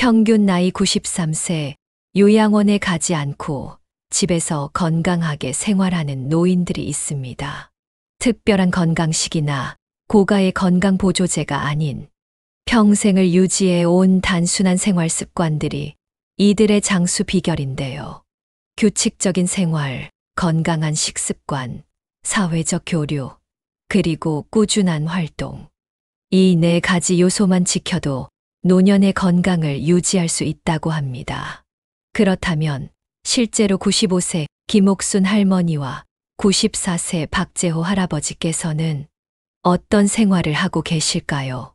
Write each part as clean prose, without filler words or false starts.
평균 나이 93세, 요양원에 가지 않고 집에서 건강하게 생활하는 노인들이 있습니다. 특별한 건강식이나 고가의 건강보조제가 아닌 평생을 유지해 온 단순한 생활 습관들이 이들의 장수 비결인데요. 규칙적인 생활, 건강한 식습관, 사회적 교류, 그리고 꾸준한 활동. 이 네 가지 요소만 지켜도 노년의 건강을 유지할 수 있다고 합니다. 그렇다면 실제로 95세 김옥순 할머니와 94세 박재호 할아버지께서는 어떤 생활을 하고 계실까요?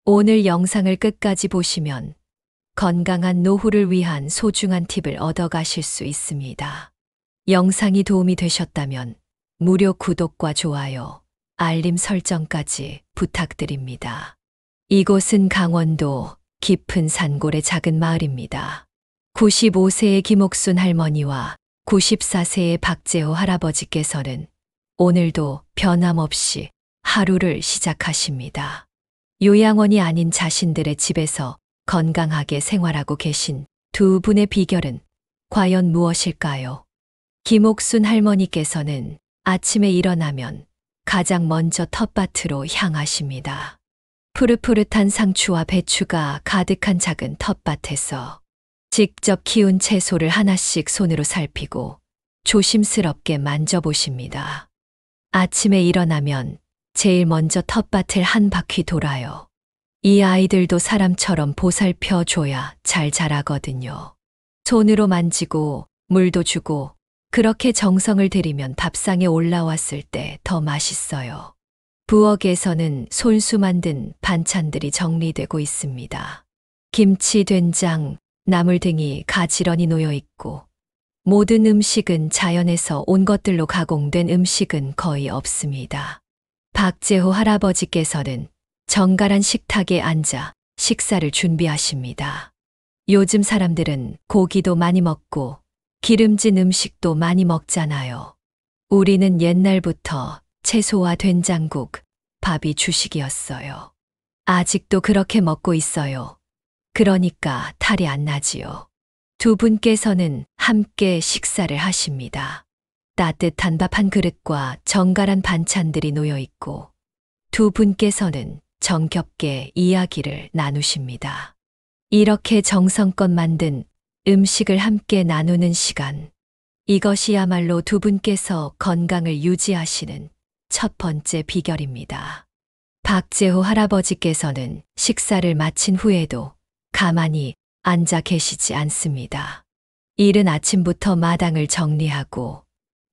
오늘 영상을 끝까지 보시면 건강한 노후를 위한 소중한 팁을 얻어가실 수 있습니다. 영상이 도움이 되셨다면 무료 구독과 좋아요, 알림 설정까지 부탁드립니다. 이곳은 강원도 깊은 산골의 작은 마을입니다. 95세의 김옥순 할머니와 94세의 박재호 할아버지께서는 오늘도 변함없이 하루를 시작하십니다. 요양원이 아닌 자신들의 집에서 건강하게 생활하고 계신 두 분의 비결은 과연 무엇일까요? 김옥순 할머니께서는 아침에 일어나면 가장 먼저 텃밭으로 향하십니다. 푸릇푸릇한 상추와 배추가 가득한 작은 텃밭에서 직접 키운 채소를 하나씩 손으로 살피고 조심스럽게 만져보십니다. 아침에 일어나면 제일 먼저 텃밭을 한 바퀴 돌아요. 이 아이들도 사람처럼 보살펴 줘야 잘 자라거든요. 손으로 만지고 물도 주고 그렇게 정성을 들이면 밥상에 올라왔을 때 더 맛있어요. 부엌에서는 손수 만든 반찬들이 정리되고 있습니다. 김치, 된장, 나물 등이 가지런히 놓여 있고 모든 음식은 자연에서 온 것들로 가공된 음식은 거의 없습니다. 박재호 할아버지께서는 정갈한 식탁에 앉아 식사를 준비하십니다. 요즘 사람들은 고기도 많이 먹고 기름진 음식도 많이 먹잖아요. 우리는 옛날부터 채소와 된장국, 밥이 주식이었어요. 아직도 그렇게 먹고 있어요. 그러니까 탈이 안 나지요. 두 분께서는 함께 식사를 하십니다. 따뜻한 밥 한 그릇과 정갈한 반찬들이 놓여 있고 두 분께서는 정겹게 이야기를 나누십니다. 이렇게 정성껏 만든 음식을 함께 나누는 시간. 이것이야말로 두 분께서 건강을 유지하시는 첫 번째 비결입니다. 박재호 할아버지께서는 식사를 마친 후에도 가만히 앉아 계시지 않습니다. 이른 아침부터 마당을 정리하고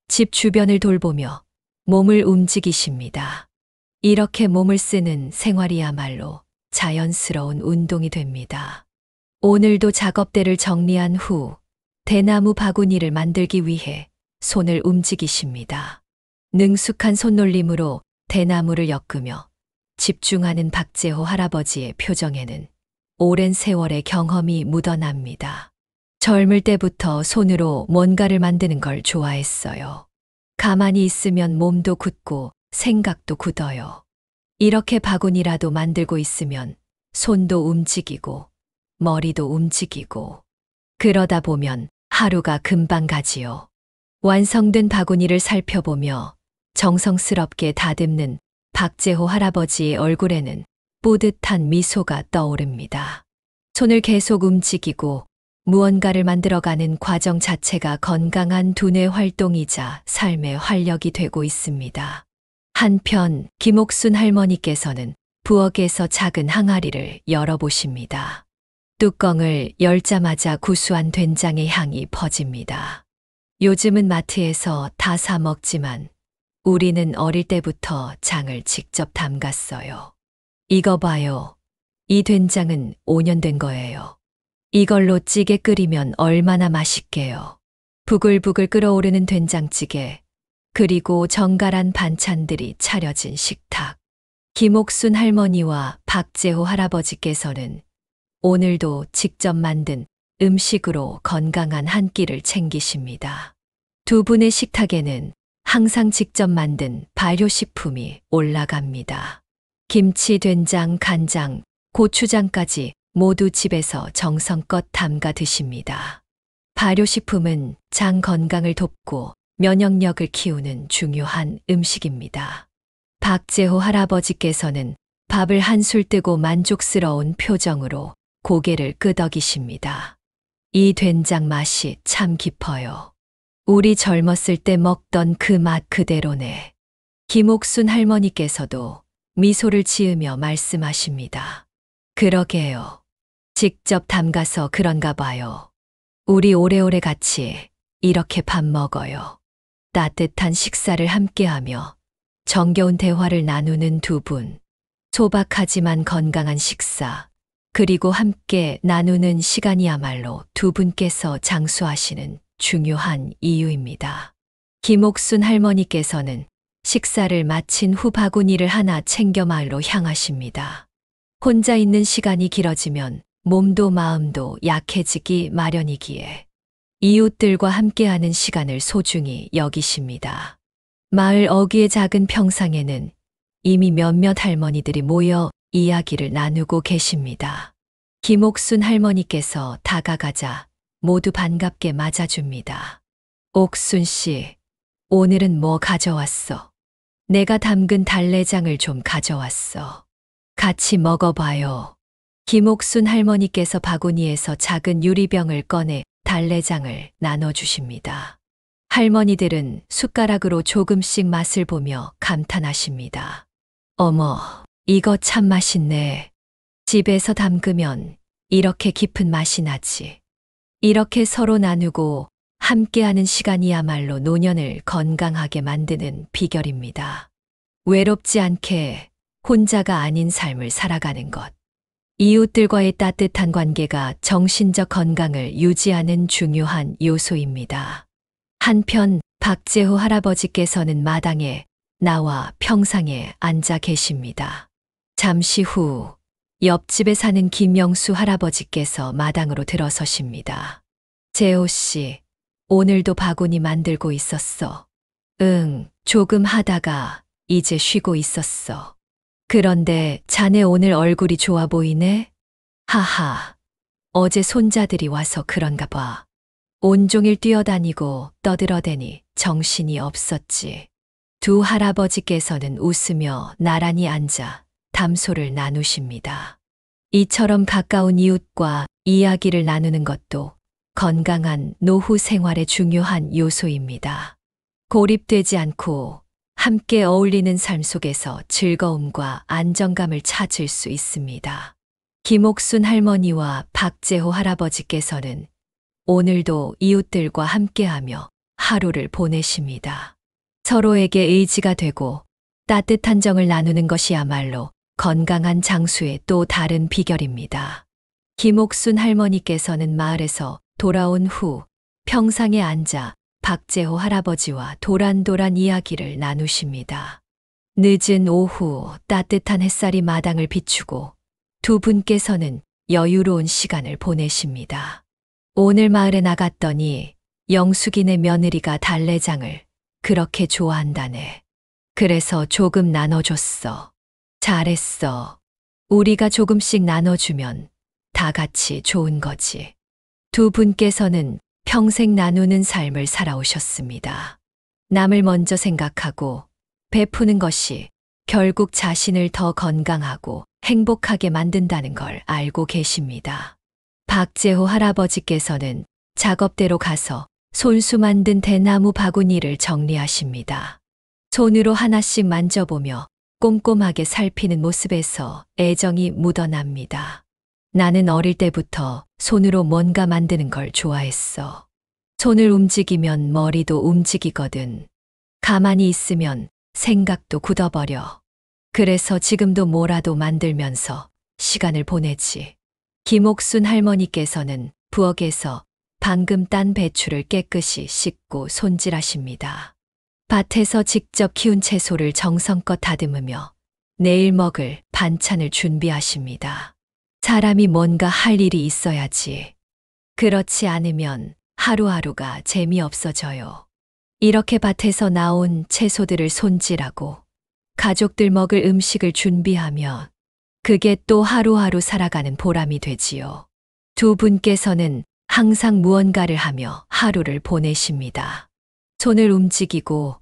집 주변을 돌보며 몸을 움직이십니다. 이렇게 몸을 쓰는 생활이야말로 자연스러운 운동이 됩니다. 오늘도 작업대를 정리한 후 대나무 바구니를 만들기 위해 손을 움직이십니다. 능숙한 손놀림으로 대나무를 엮으며 집중하는 박재호 할아버지의 표정에는 오랜 세월의 경험이 묻어납니다. 젊을 때부터 손으로 뭔가를 만드는 걸 좋아했어요. 가만히 있으면 몸도 굳고 생각도 굳어요. 이렇게 바구니라도 만들고 있으면 손도 움직이고 머리도 움직이고 그러다 보면 하루가 금방 가지요. 완성된 바구니를 살펴보며 정성스럽게 다듬는 박재호 할아버지의 얼굴에는 뿌듯한 미소가 떠오릅니다. 손을 계속 움직이고 무언가를 만들어가는 과정 자체가 건강한 두뇌 활동이자 삶의 활력이 되고 있습니다. 한편 김옥순 할머니께서는 부엌에서 작은 항아리를 열어보십니다. 뚜껑을 열자마자 구수한 된장의 향이 퍼집니다. 요즘은 마트에서 다 사 먹지만 우리는 어릴 때부터 장을 직접 담갔어요. 이거 봐요. 이 된장은 5년 된 거예요. 이걸로 찌개 끓이면 얼마나 맛있게요. 부글부글 끓어오르는 된장찌개, 그리고 정갈한 반찬들이 차려진 식탁. 김옥순 할머니와 박재호 할아버지께서는 오늘도 직접 만든 음식으로 건강한 한 끼를 챙기십니다. 두 분의 식탁에는 항상 직접 만든 발효식품이 올라갑니다. 김치, 된장, 간장, 고추장까지 모두 집에서 정성껏 담가 드십니다. 발효식품은 장 건강을 돕고 면역력을 키우는 중요한 음식입니다. 박재호 할아버지께서는 밥을 한술 뜨고 만족스러운 표정으로 고개를 끄덕이십니다. 이 된장 맛이 참 깊어요. 우리 젊었을 때 먹던 그 맛 그대로네. 김옥순 할머니께서도 미소를 지으며 말씀하십니다. 그러게요. 직접 담가서 그런가 봐요. 우리 오래오래 같이 이렇게 밥 먹어요. 따뜻한 식사를 함께하며 정겨운 대화를 나누는 두 분. 소박하지만 건강한 식사, 그리고 함께 나누는 시간이야말로 두 분께서 장수하시는 중요한 이유입니다. 김옥순 할머니께서는 식사를 마친 후 바구니를 하나 챙겨 마을로 향하십니다. 혼자 있는 시간이 길어지면 몸도 마음도 약해지기 마련이기에 이웃들과 함께하는 시간을 소중히 여기십니다. 마을 어귀의 작은 평상에는 이미 몇몇 할머니들이 모여 이야기를 나누고 계십니다. 김옥순 할머니께서 다가가자 모두 반갑게 맞아줍니다. 옥순 씨, 오늘은 뭐 가져왔어? 내가 담근 달래장을 좀 가져왔어. 같이 먹어봐요. 김옥순 할머니께서 바구니에서 작은 유리병을 꺼내 달래장을 나눠주십니다. 할머니들은 숟가락으로 조금씩 맛을 보며 감탄하십니다. 어머, 이거 참 맛있네. 집에서 담그면 이렇게 깊은 맛이 나지. 이렇게 서로 나누고 함께하는 시간이야말로 노년을 건강하게 만드는 비결입니다. 외롭지 않게 혼자가 아닌 삶을 살아가는 것. 이웃들과의 따뜻한 관계가 정신적 건강을 유지하는 중요한 요소입니다. 한편 박재호 할아버지께서는 마당에 나와 평상에 앉아 계십니다. 잠시 후 옆집에 사는 김영수 할아버지께서 마당으로 들어서십니다. 재호 씨, 오늘도 바구니 만들고 있었어. 응, 조금 하다가 이제 쉬고 있었어. 그런데 자네 오늘 얼굴이 좋아 보이네? 하하, 어제 손자들이 와서 그런가 봐. 온종일 뛰어다니고 떠들어대니 정신이 없었지. 두 할아버지께서는 웃으며 나란히 앉아 담소를 나누십니다. 이처럼 가까운 이웃과 이야기를 나누는 것도 건강한 노후 생활의 중요한 요소입니다. 고립되지 않고 함께 어울리는 삶 속에서 즐거움과 안정감을 찾을 수 있습니다. 김옥순 할머니와 박재호 할아버지께서는 오늘도 이웃들과 함께하며 하루를 보내십니다. 서로에게 의지가 되고 따뜻한 정을 나누는 것이야말로 건강한 장수의 또 다른 비결입니다. 김옥순 할머니께서는 마을에서 돌아온 후 평상에 앉아 박재호 할아버지와 도란도란 이야기를 나누십니다. 늦은 오후 따뜻한 햇살이 마당을 비추고 두 분께서는 여유로운 시간을 보내십니다. 오늘 마을에 나갔더니 영숙이네 며느리가 달래장을 그렇게 좋아한다네. 그래서 조금 나눠줬어. 잘했어. 우리가 조금씩 나눠주면 다 같이 좋은 거지. 두 분께서는 평생 나누는 삶을 살아오셨습니다. 남을 먼저 생각하고 베푸는 것이 결국 자신을 더 건강하고 행복하게 만든다는 걸 알고 계십니다. 박재호 할아버지께서는 작업대로 가서 손수 만든 대나무 바구니를 정리하십니다. 손으로 하나씩 만져보며 꼼꼼하게 살피는 모습에서 애정이 묻어납니다. 나는 어릴 때부터 손으로 뭔가 만드는 걸 좋아했어. 손을 움직이면 머리도 움직이거든. 가만히 있으면 생각도 굳어버려. 그래서 지금도 뭐라도 만들면서 시간을 보내지. 김옥순 할머니께서는 부엌에서 방금 딴 배추를 깨끗이 씻고 손질하십니다. 밭에서 직접 키운 채소를 정성껏 다듬으며 내일 먹을 반찬을 준비하십니다. 사람이 뭔가 할 일이 있어야지. 그렇지 않으면 하루하루가 재미없어져요. 이렇게 밭에서 나온 채소들을 손질하고 가족들 먹을 음식을 준비하며 그게 또 하루하루 살아가는 보람이 되지요. 두 분께서는 항상 무언가를 하며 하루를 보내십니다. 손을 움직이고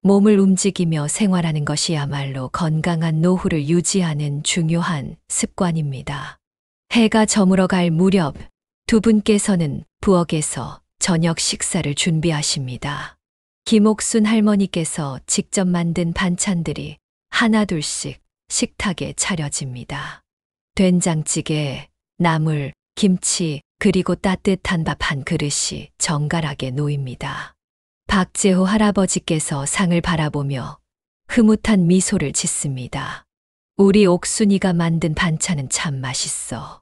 몸을 움직이며 생활하는 것이야말로 건강한 노후를 유지하는 중요한 습관입니다. 해가 저물어 갈 무렵 두 분께서는 부엌에서 저녁 식사를 준비하십니다. 김옥순 할머니께서 직접 만든 반찬들이 하나둘씩 식탁에 차려집니다. 된장찌개, 나물, 김치, 그리고 따뜻한 밥 한 그릇이 정갈하게 놓입니다. 박재호 할아버지께서 상을 바라보며 흐뭇한 미소를 짓습니다. 우리 옥순이가 만든 반찬은 참 맛있어.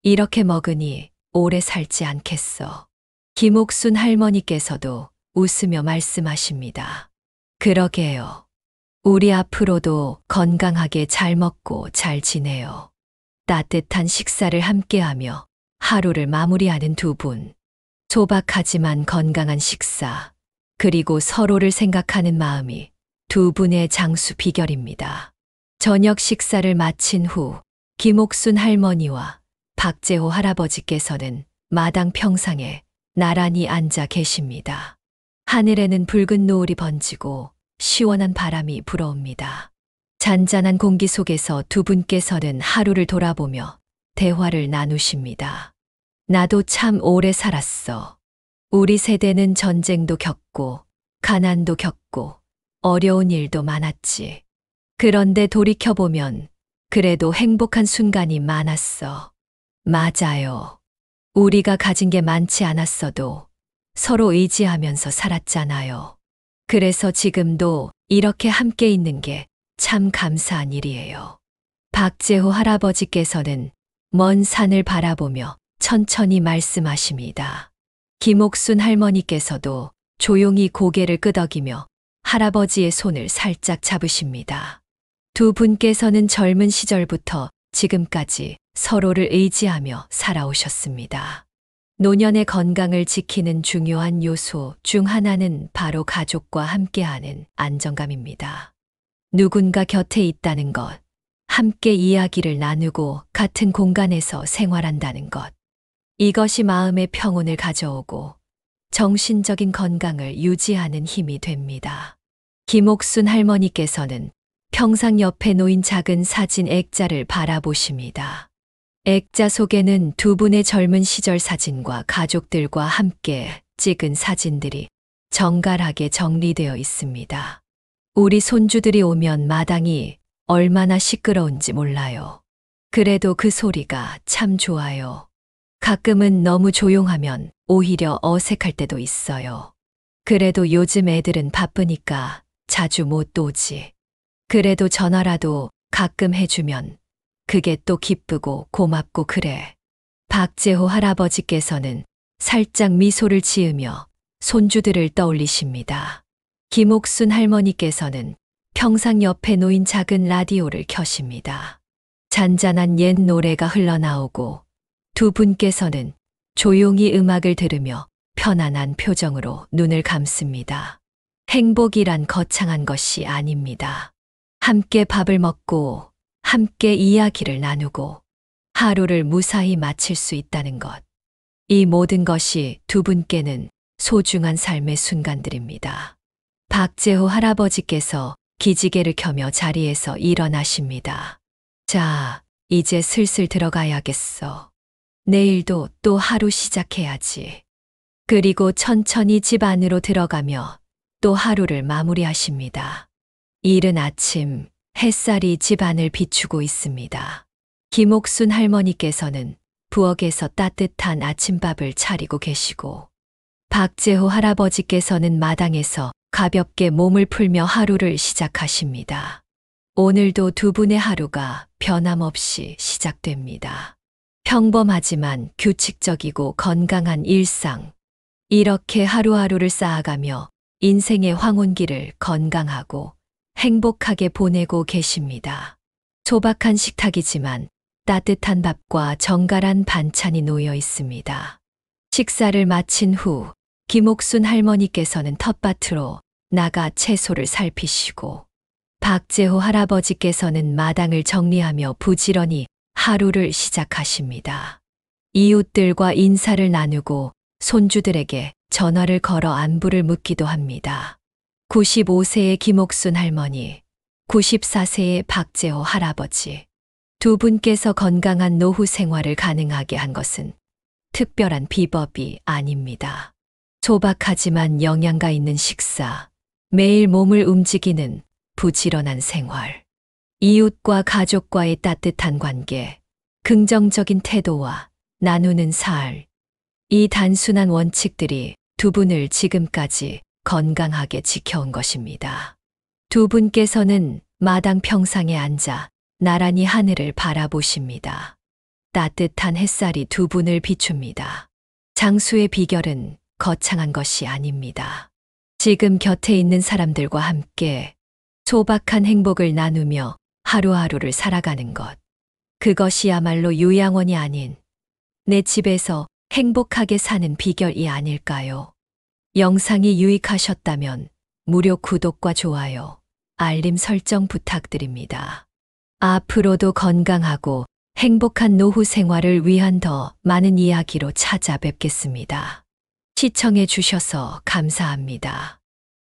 이렇게 먹으니 오래 살지 않겠어. 김옥순 할머니께서도 웃으며 말씀하십니다. 그러게요. 우리 앞으로도 건강하게 잘 먹고 잘 지내요. 따뜻한 식사를 함께하며 하루를 마무리하는 두 분. 소박하지만 건강한 식사, 그리고 서로를 생각하는 마음이 두 분의 장수 비결입니다. 저녁 식사를 마친 후 김옥순 할머니와 박재호 할아버지께서는 마당 평상에 나란히 앉아 계십니다. 하늘에는 붉은 노을이 번지고 시원한 바람이 불어옵니다. 잔잔한 공기 속에서 두 분께서는 하루를 돌아보며 대화를 나누십니다. 나도 참 오래 살았어. 우리 세대는 전쟁도 겪고 가난도 겪고 어려운 일도 많았지. 그런데 돌이켜보면 그래도 행복한 순간이 많았어. 맞아요. 우리가 가진 게 많지 않았어도 서로 의지하면서 살았잖아요. 그래서 지금도 이렇게 함께 있는 게 참 감사한 일이에요. 박재호 할아버지께서는 먼 산을 바라보며 천천히 말씀하십니다. 김옥순 할머니께서도 조용히 고개를 끄덕이며 할아버지의 손을 살짝 잡으십니다. 두 분께서는 젊은 시절부터 지금까지 서로를 의지하며 살아오셨습니다. 노년의 건강을 지키는 중요한 요소 중 하나는 바로 가족과 함께하는 안정감입니다. 누군가 곁에 있다는 것, 함께 이야기를 나누고 같은 공간에서 생활한다는 것. 이것이 마음의 평온을 가져오고 정신적인 건강을 유지하는 힘이 됩니다. 김옥순 할머니께서는 평상 옆에 놓인 작은 사진 액자를 바라보십니다. 액자 속에는 두 분의 젊은 시절 사진과 가족들과 함께 찍은 사진들이 정갈하게 정리되어 있습니다. 우리 손주들이 오면 마당이 얼마나 시끄러운지 몰라요. 그래도 그 소리가 참 좋아요. 가끔은 너무 조용하면 오히려 어색할 때도 있어요. 그래도 요즘 애들은 바쁘니까 자주 못 오지. 그래도 전화라도 가끔 해주면 그게 또 기쁘고 고맙고 그래. 박재호 할아버지께서는 살짝 미소를 지으며 손주들을 떠올리십니다. 김옥순 할머니께서는 평상 옆에 놓인 작은 라디오를 켜십니다. 잔잔한 옛 노래가 흘러나오고 두 분께서는 조용히 음악을 들으며 편안한 표정으로 눈을 감습니다. 행복이란 거창한 것이 아닙니다. 함께 밥을 먹고 함께 이야기를 나누고 하루를 무사히 마칠 수 있다는 것. 이 모든 것이 두 분께는 소중한 삶의 순간들입니다. 박재호 할아버지께서 기지개를 켜며 자리에서 일어나십니다. 자, 이제 슬슬 들어가야겠어. 내일도 또 하루 시작해야지. 그리고 천천히 집 안으로 들어가며 또 하루를 마무리하십니다. 이른 아침 햇살이 집 안을 비추고 있습니다. 김옥순 할머니께서는 부엌에서 따뜻한 아침밥을 차리고 계시고 박재호 할아버지께서는 마당에서 가볍게 몸을 풀며 하루를 시작하십니다. 오늘도 두 분의 하루가 변함없이 시작됩니다. 평범하지만 규칙적이고 건강한 일상. 이렇게 하루하루를 쌓아가며 인생의 황혼기를 건강하고 행복하게 보내고 계십니다. 소박한 식탁이지만 따뜻한 밥과 정갈한 반찬이 놓여 있습니다. 식사를 마친 후 김옥순 할머니께서는 텃밭으로 나가 채소를 살피시고 박재호 할아버지께서는 마당을 정리하며 부지런히 하루를 시작하십니다. 이웃들과 인사를 나누고 손주들에게 전화를 걸어 안부를 묻기도 합니다. 95세의 김옥순 할머니, 94세의 박재호 할아버지. 두 분께서 건강한 노후 생활을 가능하게 한 것은 특별한 비법이 아닙니다. 소박하지만 영양가 있는 식사, 매일 몸을 움직이는 부지런한 생활, 이웃과 가족과의 따뜻한 관계, 긍정적인 태도와 나누는 살, 이 단순한 원칙들이 두 분을 지금까지 건강하게 지켜온 것입니다. 두 분께서는 마당 평상에 앉아 나란히 하늘을 바라보십니다. 따뜻한 햇살이 두 분을 비춥니다. 장수의 비결은 거창한 것이 아닙니다. 지금 곁에 있는 사람들과 함께 소박한 행복을 나누며 하루하루를 살아가는 것. 그것이야말로 요양원이 아닌 내 집에서 행복하게 사는 비결이 아닐까요? 영상이 유익하셨다면 무료 구독과 좋아요, 알림 설정 부탁드립니다. 앞으로도 건강하고 행복한 노후 생활을 위한 더 많은 이야기로 찾아뵙겠습니다. 시청해 주셔서 감사합니다.